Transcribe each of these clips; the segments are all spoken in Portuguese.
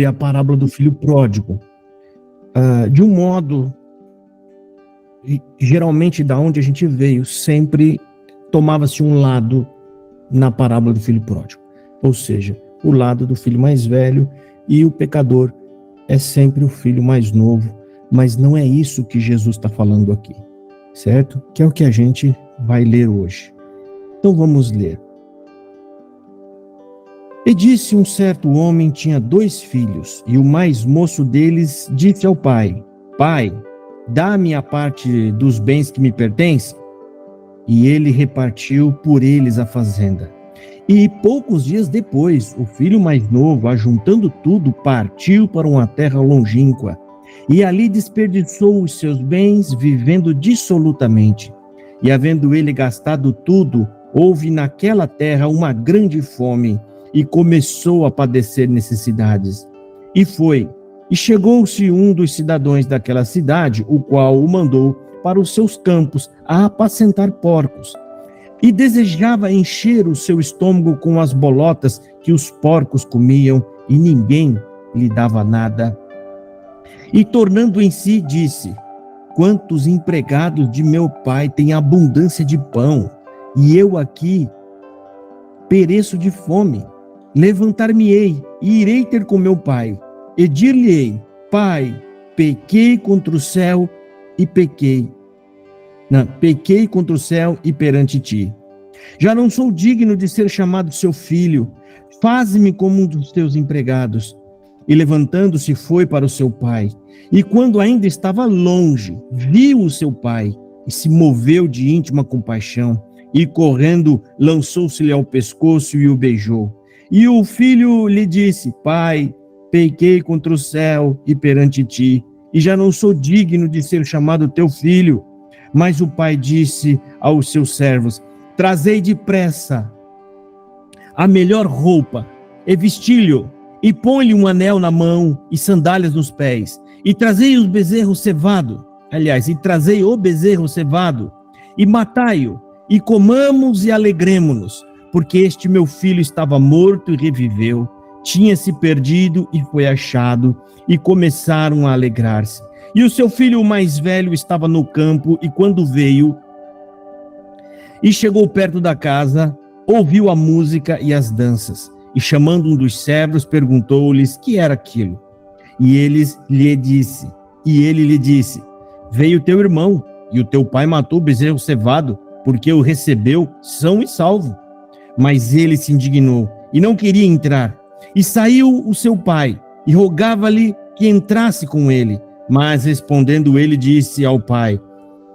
a parábola do filho pródigo. De um modo, geralmente da onde a gente veio, sempre tomava-se um lado na parábola do filho pródigo. Ou seja, o lado do filho mais velho, e o pecador é sempre o filho mais novo. Mas não é isso que Jesus está falando aqui, certo? Que é o que a gente vai ler hoje. Então vamos ler. E disse: um certo homem tinha 2 filhos, e o mais moço deles disse ao pai: Pai, dá-me a parte dos bens que me pertencem. E ele repartiu por eles a fazenda. E poucos dias depois, o filho mais novo, ajuntando tudo, partiu para uma terra longínqua, e ali desperdiçou os seus bens, vivendo dissolutamente. E havendo ele gastado tudo, houve naquela terra uma grande fome, e começou a padecer necessidades. E chegou-se um dos cidadãos daquela cidade, o qual o mandou para os seus campos a apacentar porcos. E desejava encher o seu estômago com as bolotas que os porcos comiam, e ninguém lhe dava nada. E tornando em si, disse: Quantos empregados de meu pai têm abundância de pão, e eu aqui pereço de fome. Levantar-me-ei e irei ter com meu pai, e dir-lhe-ei: Pai, pequei contra o céu e pequei contra o céu e perante ti. Já não sou digno de ser chamado seu filho. Faze-me como um dos teus empregados. E levantando-se foi para o seu pai. E quando ainda estava longe, viu o seu pai e se moveu de íntima compaixão. E correndo, lançou-se-lhe ao pescoço e o beijou. E o filho lhe disse: Pai, pequei contra o céu e perante ti, e já não sou digno de ser chamado teu filho. Mas o pai disse aos seus servos: Trazei depressa a melhor roupa, e vesti-lhe, e põe-lhe um anel na mão, e sandálias nos pés, e trazei o bezerro cevado, e matai-o, e comamos e alegremo-nos, porque este meu filho estava morto e reviveu, tinha se perdido e foi achado, e começaram a alegrar-se. E o seu filho mais velho estava no campo, e quando veio e chegou perto da casa, ouviu a música e as danças, e chamando um dos servos, perguntou-lhes que era aquilo. E ele lhe disse: Veio teu irmão, e o teu pai matou o bezerro cevado, porque o recebeu são e salvo. Mas ele se indignou e não queria entrar. E saiu o seu pai, e rogava-lhe que entrasse com ele. Mas respondendo ele, disse ao pai: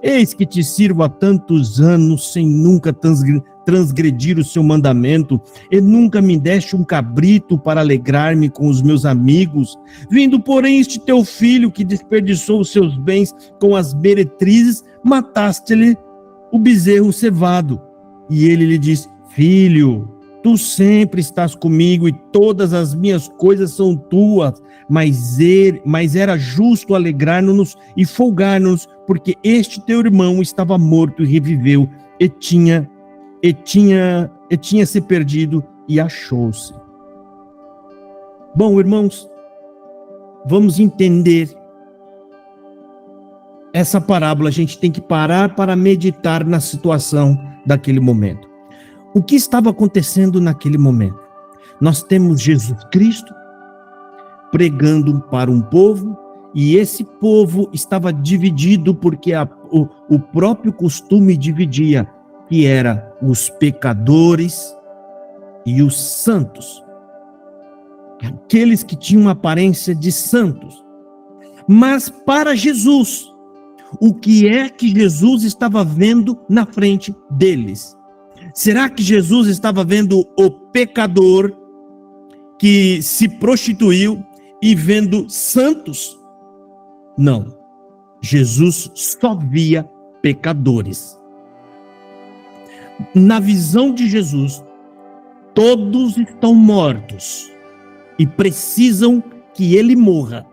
Eis que te sirvo há tantos anos, sem nunca transgredir o seu mandamento, e nunca me deste um cabrito para alegrar-me com os meus amigos. Vindo, porém, este teu filho, que desperdiçou os seus bens com as meretrizes, mataste-lhe o bezerro cevado. E ele lhe disse: Filho, tu sempre estás comigo, e todas as minhas coisas são tuas, mas era justo alegrar-nos e folgar-nos, porque este teu irmão estava morto e reviveu, e tinha se perdido e achou-se. Bom, irmãos, vamos entender essa parábola. A gente tem que parar para meditar na situação daquele momento. O que estava acontecendo naquele momento? Nós temos Jesus Cristo pregando para um povo, e esse povo estava dividido porque o próprio costume dividia, que era os pecadores e os santos. Aqueles que tinham aparência de santos. Mas para Jesus, o que é que Jesus estava vendo na frente deles? Será que Jesus estava vendo o pecador que se prostituiu e vendo santos? Não. Jesus só via pecadores. Na visão de Jesus, todos estão mortos e precisam que ele morra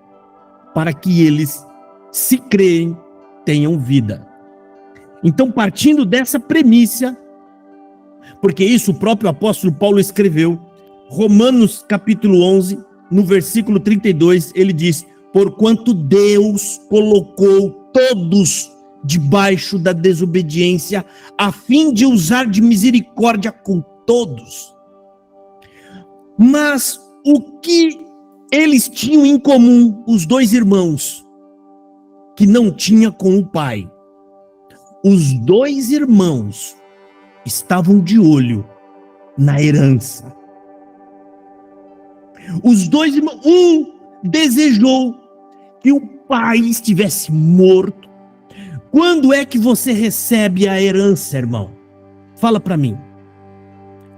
para que eles, se creem, tenham vida. Então, partindo dessa premissa, porque isso o próprio apóstolo Paulo escreveu, Romanos capítulo 11, no versículo 32, ele diz: porquanto Deus colocou todos debaixo da desobediência, a fim de usar de misericórdia com todos. Mas o que eles tinham em comum, os dois irmãos, que não tinha com o pai? Os dois irmãos estavam de olho na herança. Os dois irmãos, um desejou que o pai estivesse morto. Quando é que você recebe a herança, irmão? Fala para mim.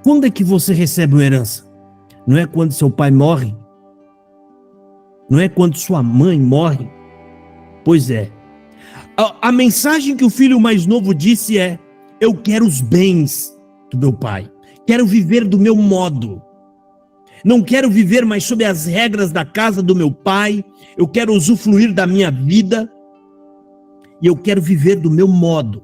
Quando é que você recebe uma herança? Não é quando seu pai morre? Não é quando sua mãe morre? Pois é. A mensagem que o filho mais novo disse é: eu quero os bens do meu pai. Quero viver do meu modo. Não quero viver mais sob as regras da casa do meu pai. Eu quero usufruir da minha vida. E eu quero viver do meu modo.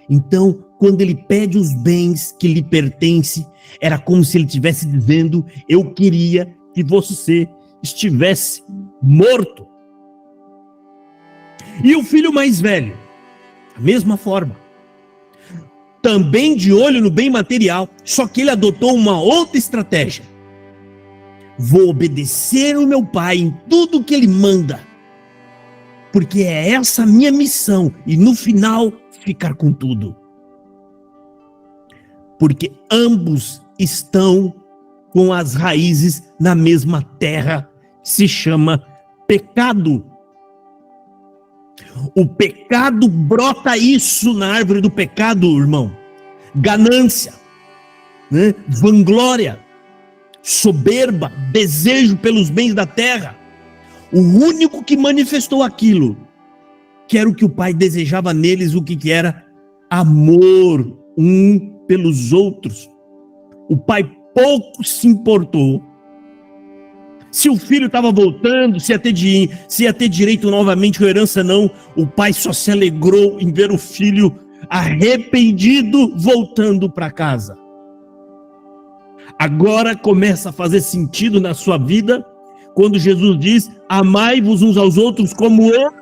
Então, quando ele pede os bens que lhe pertencem, era como se ele estivesse dizendo: eu queria que você estivesse morto. E o filho mais velho, da mesma forma, também de olho no bem material, só que ele adotou uma outra estratégia. Vou obedecer o meu pai em tudo que ele manda, porque é essa a minha missão, e no final ficar com tudo. Porque ambos estão com as raízes na mesma terra, se chama pecado. O pecado brota isso na árvore do pecado, irmão: ganância, né? Vanglória, soberba, desejo pelos bens da terra. O único que manifestou aquilo, que era o que o pai desejava neles, o que era? Amor um pelos outros. O pai pouco se importou se o filho estava voltando, se ia ter direito novamente à herança. Não, o pai só se alegrou em ver o filho arrependido voltando para casa. Agora começa a fazer sentido na sua vida quando Jesus diz: amai-vos uns aos outros como eu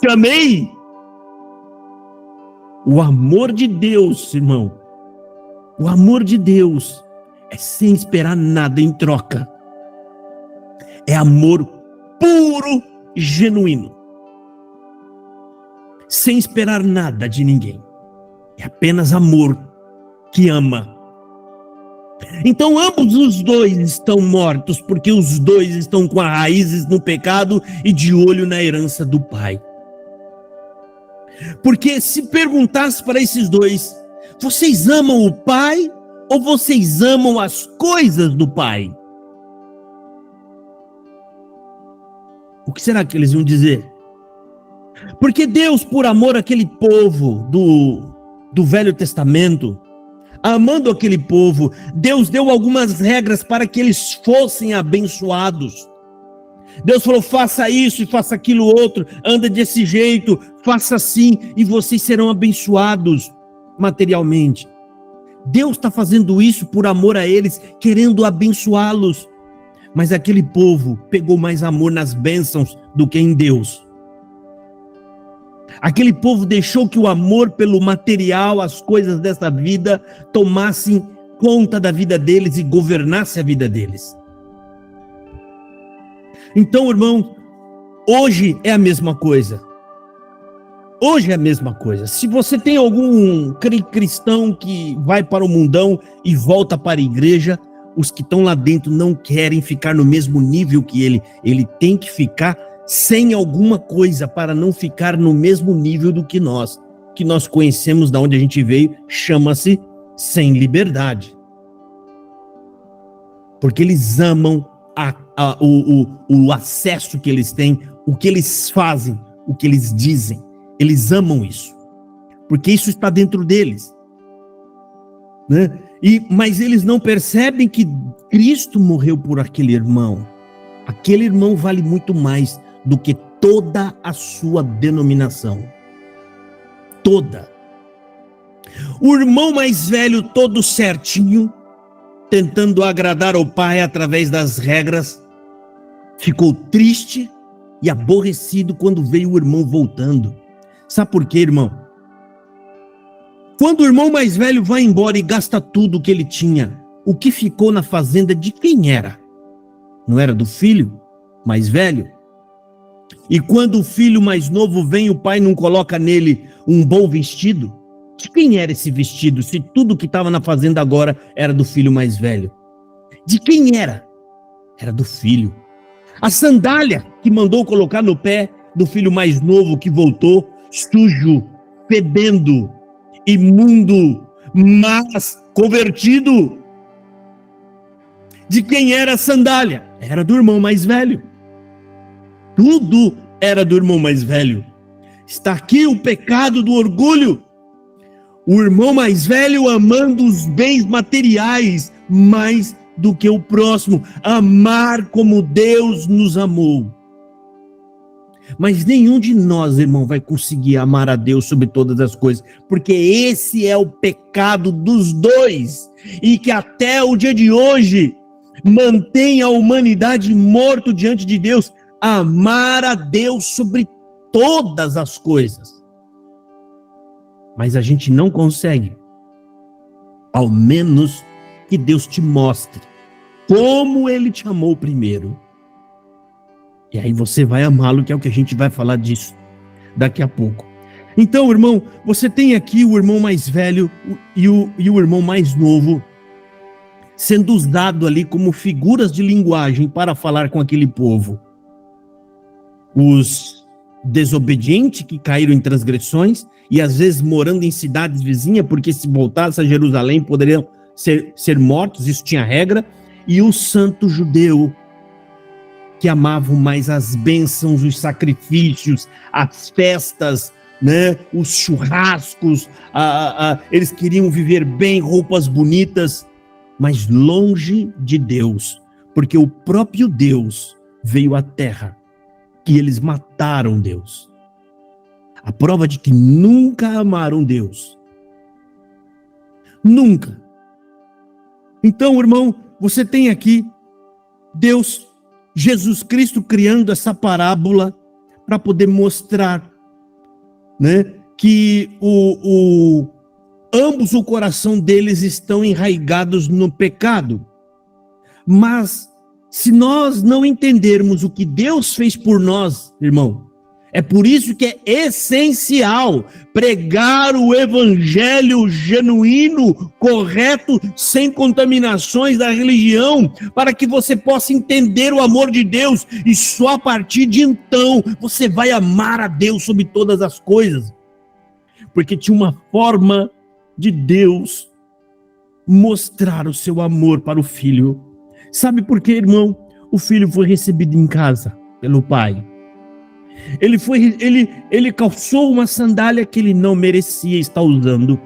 te amei. O amor de Deus, irmão, o amor de Deus é sem esperar nada em troca. É amor puro e genuíno, sem esperar nada de ninguém. É apenas amor que ama. Então ambos os dois estão mortos, porque os dois estão com as raízes no pecado e de olho na herança do pai. Porque se perguntasse para esses dois: vocês amam o pai ou vocês amam as coisas do pai? O que será que eles iam dizer? Porque Deus, por amor àquele povo do Velho Testamento, amando aquele povo, Deus deu algumas regras para que eles fossem abençoados. Deus falou: faça isso e faça aquilo outro, anda desse jeito, faça assim, e vocês serão abençoados materialmente. Deus está fazendo isso por amor a eles, querendo abençoá-los. Mas aquele povo pegou mais amor nas bênçãos do que em Deus. Aquele povo deixou que o amor pelo material, as coisas dessa vida, tomassem conta da vida deles e governasse a vida deles. Então, irmão, hoje é a mesma coisa. Hoje é a mesma coisa. Se você tem algum cristão que vai para o mundão e volta para a igreja, os que estão lá dentro não querem ficar no mesmo nível que ele. Ele tem que ficar sem alguma coisa para não ficar no mesmo nível do que nós conhecemos, da onde a gente veio, chama-se sem liberdade. Porque eles amam o acesso que eles têm, o que eles fazem, o que eles dizem. Eles amam isso, porque isso está dentro deles, né? Mas eles não percebem que Cristo morreu por aquele irmão. Aquele irmão vale muito mais do que toda a sua denominação. Toda. O irmão mais velho, todo certinho, tentando agradar ao pai através das regras, ficou triste e aborrecido quando veio o irmão voltando. Sabe por quê, irmão? Quando o irmão mais velho vai embora e gasta tudo o que ele tinha, o que ficou na fazenda de quem era? Não era do filho mais velho? E quando o filho mais novo vem, o pai não coloca nele um bom vestido? De quem era esse vestido, se tudo que estava na fazenda agora era do filho mais velho? De quem era? Era do filho. A sandália que mandou colocar no pé do filho mais novo que voltou, sujo, fedendo, imundo, mas convertido. De quem era a sandália? Era do irmão mais velho. Tudo era do irmão mais velho. Está aqui o pecado do orgulho. O irmão mais velho amando os bens materiais mais do que o próximo. Amar como Deus nos amou. Mas nenhum de nós, irmão, vai conseguir amar a Deus sobre todas as coisas, porque esse é o pecado dos dois, e que até o dia de hoje mantém a humanidade morto diante de Deus. Amar a Deus sobre todas as coisas. Mas a gente não consegue, ao menos que Deus te mostre como Ele te amou primeiro. E aí você vai amá-lo, que é o que a gente vai falar disso daqui a pouco. Então, irmão, você tem aqui o irmão mais velho e o irmão mais novo sendo usado ali como figuras de linguagem para falar com aquele povo. Os desobedientes que caíram em transgressões e às vezes morando em cidades vizinhas, porque se voltassem a Jerusalém poderiam ser mortos, isso tinha regra. E o santo judeu, que amavam mais as bênçãos, os sacrifícios, as festas, né? Os churrascos, eles queriam viver bem, roupas bonitas, mas longe de Deus, porque o próprio Deus veio à terra, que eles mataram Deus. A prova de que nunca amaram Deus. Nunca. Então, irmão, você tem aqui Deus, Jesus Cristo, criando essa parábola para poder mostrar, né, que ambos o coração deles estão enraigados no pecado. Mas se nós não entendermos o que Deus fez por nós, irmão, é por isso que é essencial pregar o evangelho genuíno, correto, sem contaminações da religião, para que você possa entender o amor de Deus, e só a partir de então você vai amar a Deus sobre todas as coisas. Porque tinha uma forma de Deus mostrar o seu amor para o filho. Sabe por quê, irmão? O filho foi recebido em casa pelo pai. Ele calçou uma sandália que ele não merecia estar usando.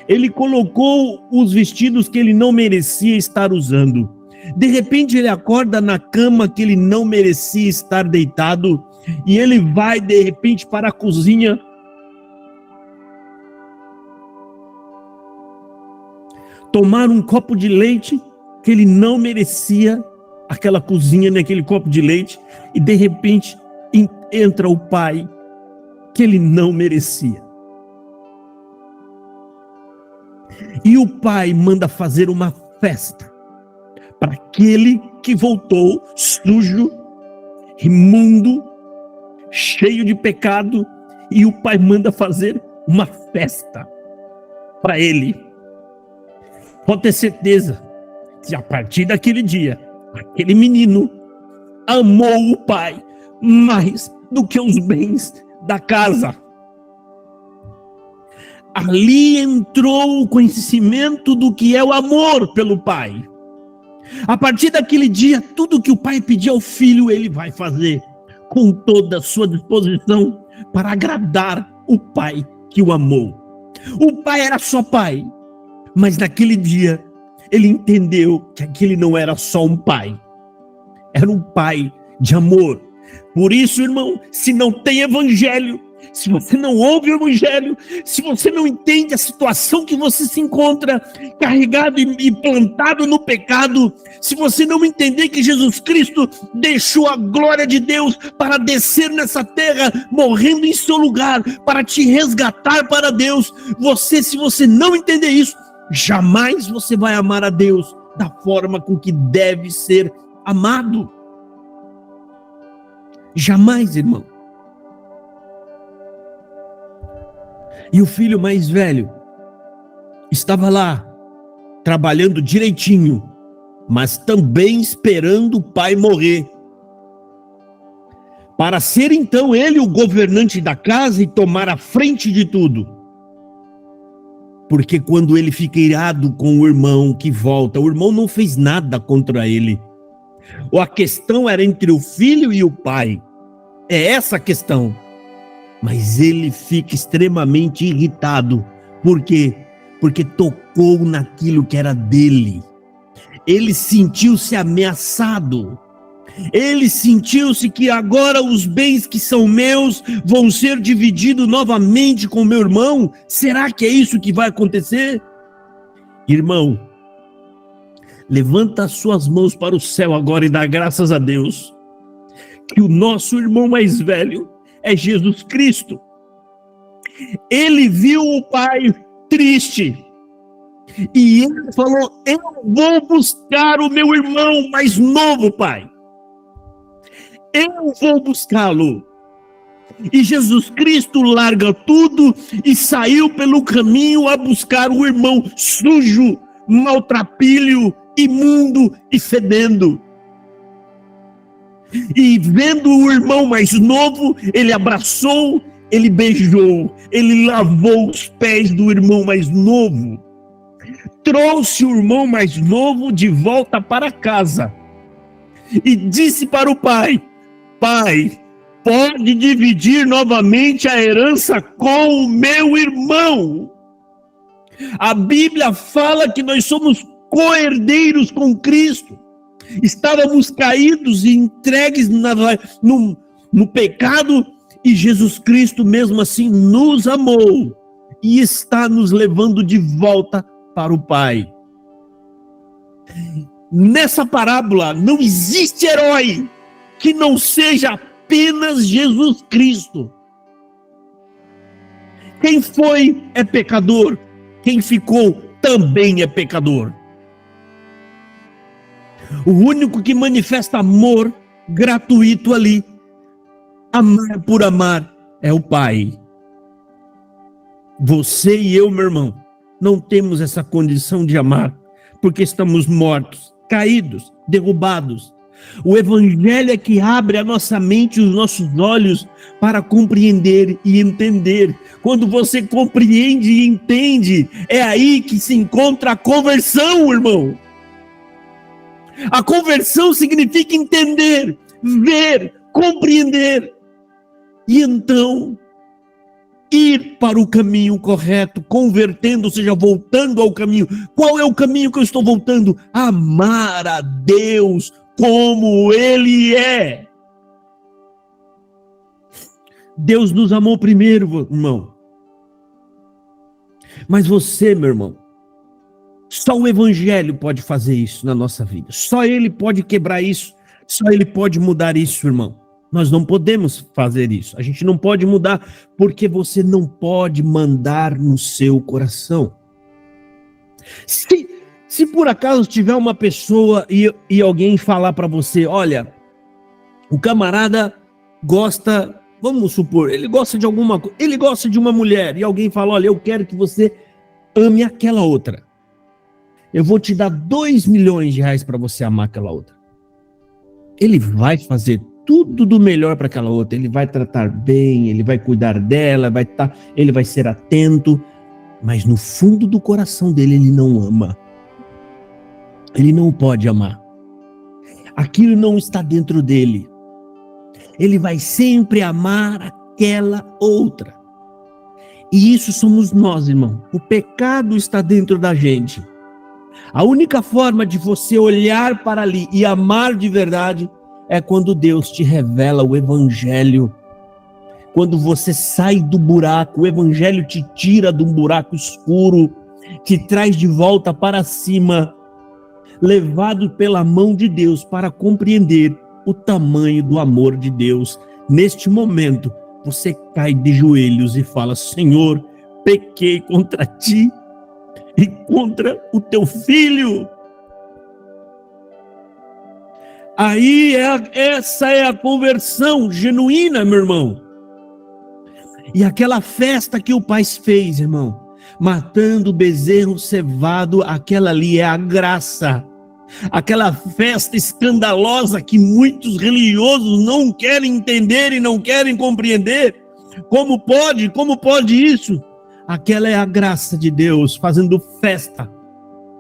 Ele colocou os vestidos que ele não merecia estar usando. De repente ele acorda na cama que ele não merecia estar deitado. E ele vai de repente para a cozinha. Tomar um copo de leite que ele não merecia. Aquela cozinha, naquele copo de leite. E de repente entra o pai que ele não merecia. E o pai manda fazer uma festa para aquele que voltou sujo, imundo, cheio de pecado. E o pai manda fazer uma festa para ele. Pode ter certeza que a partir daquele dia, aquele menino amou o pai mais do que os bens da casa. Ali entrou o conhecimento do que é o amor pelo pai. A partir daquele dia, tudo que o pai pedia ao filho, ele vai fazer com toda a sua disposição para agradar o pai que o amou. O pai era só pai, mas naquele dia ele entendeu que aquele não era só um pai, era um pai de amor. Por isso, irmão, se não tem evangelho, se você não ouve o Evangelho, se você não entende a situação que você se encontra, carregado e plantado no pecado, se você não entender que Jesus Cristo deixou a glória de Deus para descer nessa terra, morrendo em seu lugar, para te resgatar para Deus, se você não entender isso, jamais você vai amar a Deus da forma com que deve ser amado. Jamais, irmão. E o filho mais velho estava lá, trabalhando direitinho, mas também esperando o pai morrer, para ser então ele o governante da casa e tomar a frente de tudo. Porque quando ele fica irado com o irmão que volta, o irmão não fez nada contra ele. Ou a questão era entre o filho e o pai. É essa a questão. Mas ele fica extremamente irritado. Por quê? Porque tocou naquilo que era dele. Ele sentiu-se ameaçado. Ele sentiu-se que agora os bens que são meus vão ser divididos novamente com meu irmão. Será que é isso que vai acontecer? Irmão, levanta as suas mãos para o céu agora e dá graças a Deus que o nosso irmão mais velho é Jesus Cristo. Ele viu o pai triste e ele falou: eu vou buscar o meu irmão mais novo, pai. Eu vou buscá-lo. E Jesus Cristo larga tudo e saiu pelo caminho a buscar o irmão sujo, maltrapilho, imundo e fedendo. E vendo o irmão mais novo, ele abraçou, ele beijou, ele lavou os pés do irmão mais novo. Trouxe o irmão mais novo de volta para casa e disse para o pai: pai, pode dividir novamente a herança com o meu irmão. A Bíblia fala que nós somos co-herdeiros com Cristo. Estávamos caídos e entregues no pecado, e Jesus Cristo mesmo assim nos amou e está nos levando de volta para o Pai. Nessa parábola não existe herói que não seja apenas Jesus Cristo. Quem foi é pecador, quem ficou também é pecador. O único que manifesta amor gratuito ali, amar por amar, é o Pai. Você e eu, meu irmão, não temos essa condição de amar, porque estamos mortos, caídos, derrubados. O Evangelho é que abre a nossa mente e os nossos olhos para compreender e entender. Quando você compreende e entende, é aí que se encontra a conversão, irmão. A conversão significa entender, ver, compreender. E então, ir para o caminho correto, convertendo, ou seja, voltando ao caminho. Qual é o caminho que eu estou voltando? Amar a Deus como Ele é. Deus nos amou primeiro, irmão. Mas você, meu irmão, só o Evangelho pode fazer isso na nossa vida. Só Ele pode quebrar isso. Só Ele pode mudar isso, irmão. Nós não podemos fazer isso. A gente não pode mudar, porque você não pode mandar no seu coração. Se por acaso tiver uma pessoa e alguém falar para você: olha, o camarada gosta, vamos supor, ele gosta de alguma coisa, ele gosta de uma mulher, e alguém fala: olha, eu quero que você ame aquela outra. Eu vou te dar 2 milhões de reais para você amar aquela outra. Ele vai fazer tudo do melhor para aquela outra. Ele vai tratar bem, ele vai cuidar dela, ele vai ser atento. Mas no fundo do coração dele, ele não ama. Ele não pode amar. Aquilo não está dentro dele. Ele vai sempre amar aquela outra. E isso somos nós, irmão. O pecado está dentro da gente. A única forma de você olhar para ali e amar de verdade é quando Deus te revela o Evangelho. Quando você sai do buraco, o evangelho te tira de um buraco escuro, te traz de volta para cima, levado pela mão de Deus para compreender o tamanho do amor de Deus. Neste momento, você cai de joelhos e fala: Senhor, pequei contra ti e contra o teu filho. Aí essa é a conversão genuína, meu irmão. E aquela festa que o pai fez, irmão, matando o bezerro cevado, aquela ali é a graça. Aquela festa escandalosa que muitos religiosos não querem entender e não querem compreender. Como pode isso? Aquela é a graça de Deus fazendo festa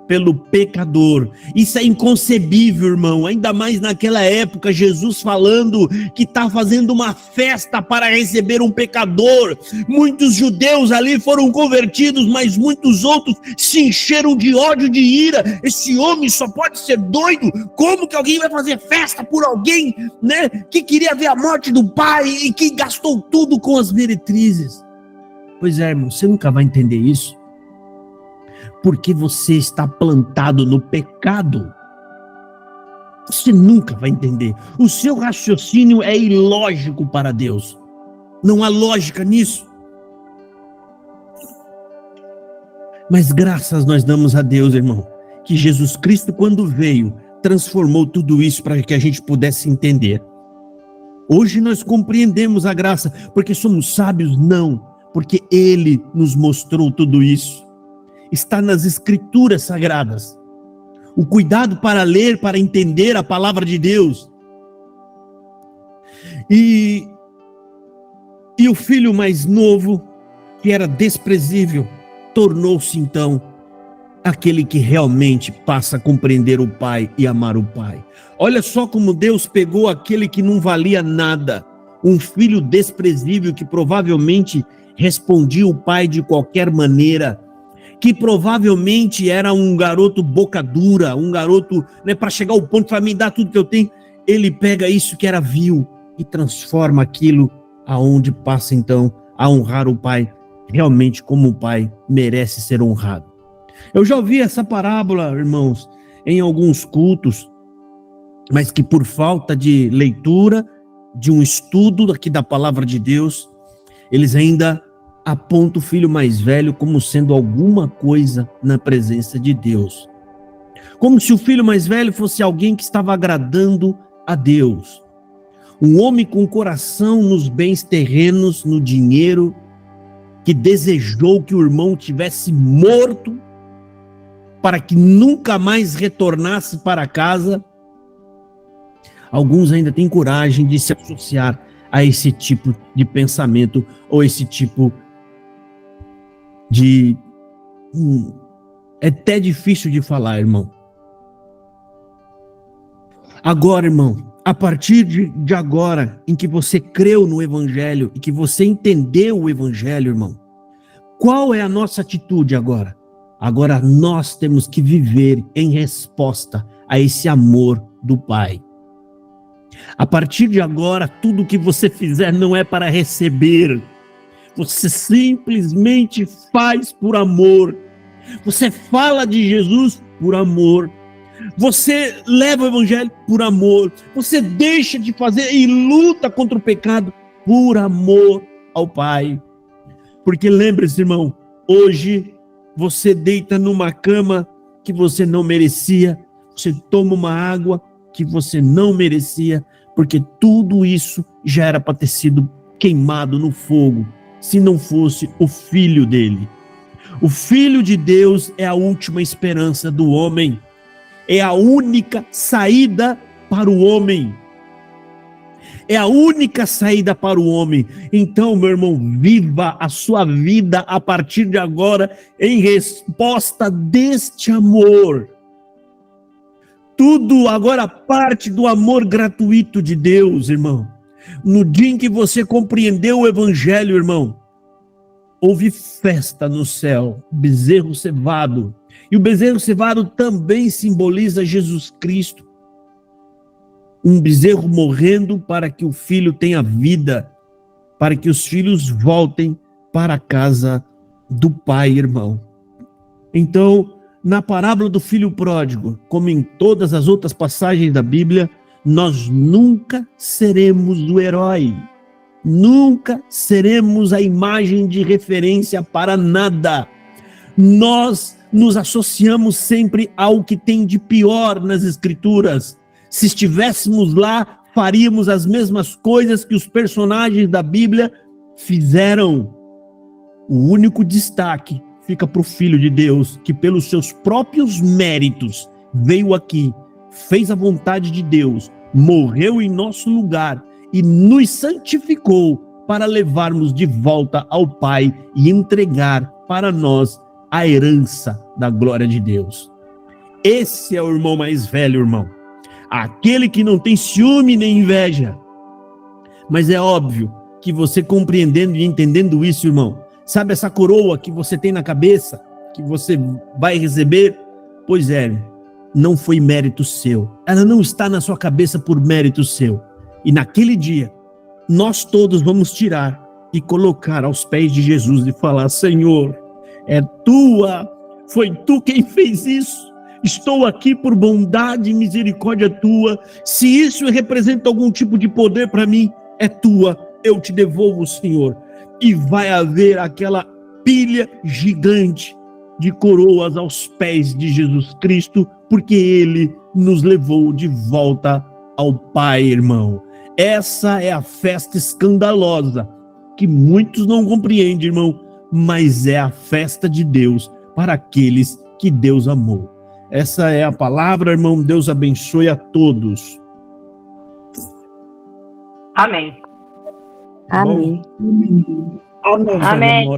pelo pecador. Isso é inconcebível, irmão, ainda mais naquela época, Jesus falando que está fazendo uma festa para receber um pecador. Muitos judeus ali foram convertidos, mas muitos outros se encheram de ódio, de ira. Esse homem só pode ser doido. Como que alguém vai fazer festa por alguém, né, que queria ver a morte do pai e que gastou tudo com as meretrizes? Pois é, irmão, você nunca vai entender isso, porque você está plantado no pecado. Você nunca vai entender. O seu raciocínio é ilógico para Deus. Não há lógica nisso. Mas graças nós damos a Deus, irmão, que Jesus Cristo, quando veio, transformou tudo isso para que a gente pudesse entender. Hoje nós compreendemos a graça, porque somos sábios? Não, porque Ele nos mostrou tudo isso. Está nas Escrituras Sagradas. O cuidado para ler, para entender a palavra de Deus. E o filho mais novo, que era desprezível, tornou-se então aquele que realmente passa a compreender o pai e amar o pai. Olha só como Deus pegou aquele que não valia nada, um filho desprezível que provavelmente respondia o pai de qualquer maneira, que provavelmente era um garoto boca dura, um garoto, né, para chegar ao ponto, para me dar tudo que eu tenho. Ele pega isso que era vil e transforma aquilo aonde passa então a honrar o pai, realmente como o pai merece ser honrado. Eu já ouvi essa parábola, irmãos, em alguns cultos, mas que por falta de leitura, de um estudo aqui da palavra de Deus, eles ainda aponta o filho mais velho como sendo alguma coisa na presença de Deus. Como se o filho mais velho fosse alguém que estava agradando a Deus. Um homem com coração nos bens terrenos, no dinheiro, que desejou que o irmão tivesse morto para que nunca mais retornasse para casa. Alguns ainda têm coragem de se associar a esse tipo de pensamento ou esse tipo de... É até difícil de falar, irmão. Agora, irmão, a partir de agora, em que você creu no Evangelho e que você entendeu o Evangelho, irmão, qual é a nossa atitude agora? Agora nós temos que viver em resposta a esse amor do Pai. A partir de agora, tudo que você fizer não é para receber. Você simplesmente faz por amor. Você fala de Jesus por amor. Você leva o Evangelho por amor. Você deixa de fazer e luta contra o pecado por amor ao Pai. Porque lembre-se, irmão, hoje você deita numa cama que você não merecia. Você toma uma água que você não merecia. Porque tudo isso já era para ter sido queimado no fogo, se não fosse o Filho dele. O Filho de Deus é a última esperança do homem. É a única saída para o homem. É a única saída para o homem. Então, meu irmão, viva a sua vida a partir de agora em resposta deste amor. Tudo agora parte do amor gratuito de Deus, irmão. No dia em que você compreendeu o Evangelho, irmão, houve festa no céu, bezerro cevado. E o bezerro cevado também simboliza Jesus Cristo. Um bezerro morrendo para que o filho tenha vida, para que os filhos voltem para a casa do pai, irmão. Então, na parábola do filho pródigo, como em todas as outras passagens da Bíblia, nós nunca seremos o herói. Nunca seremos a imagem de referência para nada. Nós nos associamos sempre ao que tem de pior nas Escrituras. Se estivéssemos lá, faríamos as mesmas coisas que os personagens da Bíblia fizeram. O único destaque fica para o Filho de Deus, que pelos seus próprios méritos veio aqui, fez a vontade de Deus, morreu em nosso lugar e nos santificou para levarmos de volta ao Pai e entregar para nós a herança da glória de Deus. Esse é o irmão mais velho, irmão. Aquele que não tem ciúme nem inveja. Mas é óbvio que você compreendendo e entendendo isso, irmão, sabe essa coroa que você tem na cabeça, que você vai receber? Pois é, não foi mérito seu. Ela não está na sua cabeça por mérito seu. E naquele dia, nós todos vamos tirar e colocar aos pés de Jesus e falar: Senhor, é tua, foi tu quem fez isso. Estou aqui por bondade e misericórdia tua. Se isso representa algum tipo de poder para mim, é tua, eu te devolvo, Senhor. E vai haver aquela pilha gigante de coroas aos pés de Jesus Cristo, porque Ele nos levou de volta ao Pai, irmão. Essa é a festa escandalosa, que muitos não compreendem, irmão, mas é a festa de Deus para aqueles que Deus amou. Essa é a palavra, irmão. Deus abençoe a todos. Amém. Amém. Amém.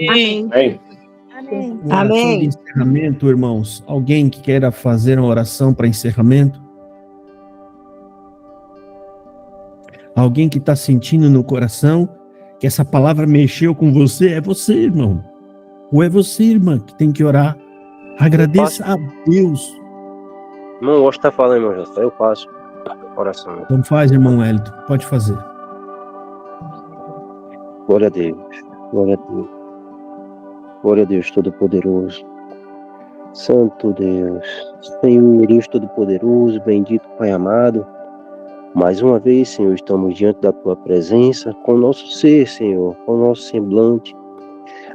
Amém. Amém. Oração Amém. de encerramento, irmãos. Alguém que queira fazer uma oração para encerramento? Alguém que está sentindo no coração que essa palavra mexeu com você? É você, irmão. Ou é você, irmã, que tem que orar? Agradeça a Deus. Não gosto de estar falando, irmão José. Eu faço oração. Então faz, irmão Hélito. Pode fazer. Glória a Deus. Glória a Deus. Glória a Deus Todo-Poderoso. Santo Deus. Senhor Deus Todo-Poderoso, bendito Pai amado. Mais uma vez, Senhor, estamos diante da Tua presença, com o nosso ser, Senhor, com o nosso semblante,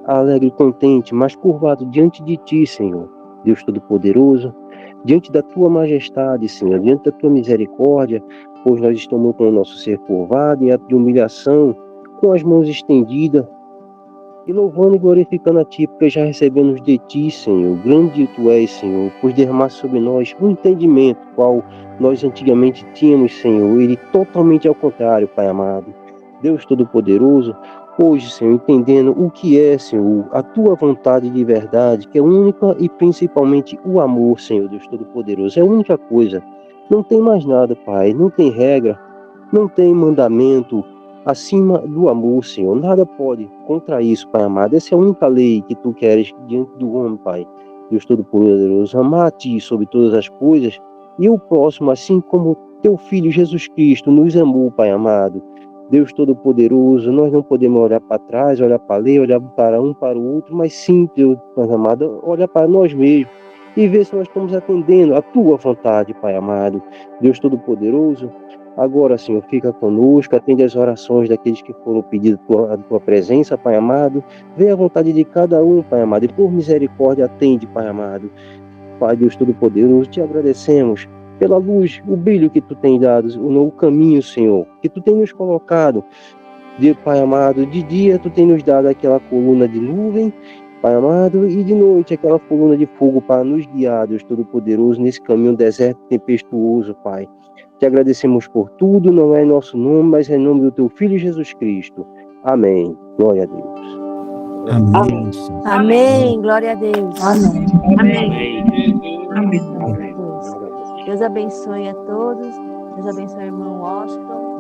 alegre e contente, mas curvado diante de Ti, Senhor, Deus Todo-Poderoso, diante da Tua majestade, Senhor, diante da Tua misericórdia, pois nós estamos com o nosso ser curvado em ato de humilhação, com as mãos estendidas, e louvando e glorificando a Ti, porque já recebemos de Ti, Senhor, grande Tu és, Senhor, pois derramaste sobre nós um entendimento, qual nós antigamente tínhamos, Senhor, ele totalmente ao contrário, Pai amado. Deus Todo-Poderoso, hoje, Senhor, entendendo o que é, Senhor, a Tua vontade de verdade, que é única e principalmente o amor, Senhor, Deus Todo-Poderoso, é a única coisa. Não tem mais nada, Pai, não tem regra, não tem mandamento acima do amor, Senhor. Nada pode contra isso, Pai amado. Essa é a única lei que Tu queres diante do homem, Pai. Deus Todo-Poderoso, amar a Ti sobre todas as coisas e o próximo, assim como Teu Filho Jesus Cristo nos amou, Pai amado. Deus Todo-Poderoso, nós não podemos olhar para trás, olhar para a lei, olhar para um, para o outro, mas sim, Deus, Pai amado, olhar para nós mesmos e ver se nós estamos atendendo a Tua vontade, Pai amado. Deus Todo-Poderoso, agora, Senhor, fica conosco, atende as orações daqueles que foram pedidos a Tua presença, Pai amado. Vê a vontade de cada um, Pai amado, e por misericórdia atende, Pai amado. Pai Deus Todo-Poderoso, te agradecemos pela luz, o brilho que Tu tem dado, o caminho, Senhor, que Tu tem nos colocado. Pai amado, de dia Tu tem nos dado aquela coluna de nuvem, Pai amado, e de noite aquela coluna de fogo para nos guiar, Deus Todo-Poderoso, nesse caminho deserto tempestuoso, Pai. Te agradecemos por tudo, não é em nosso nome, mas é em nome do Teu Filho Jesus Cristo. Amém. Glória a Deus. Amém. Amém. Glória a Deus. Amém. Amém. Deus abençoe a todos. Deus abençoe o irmão Washington.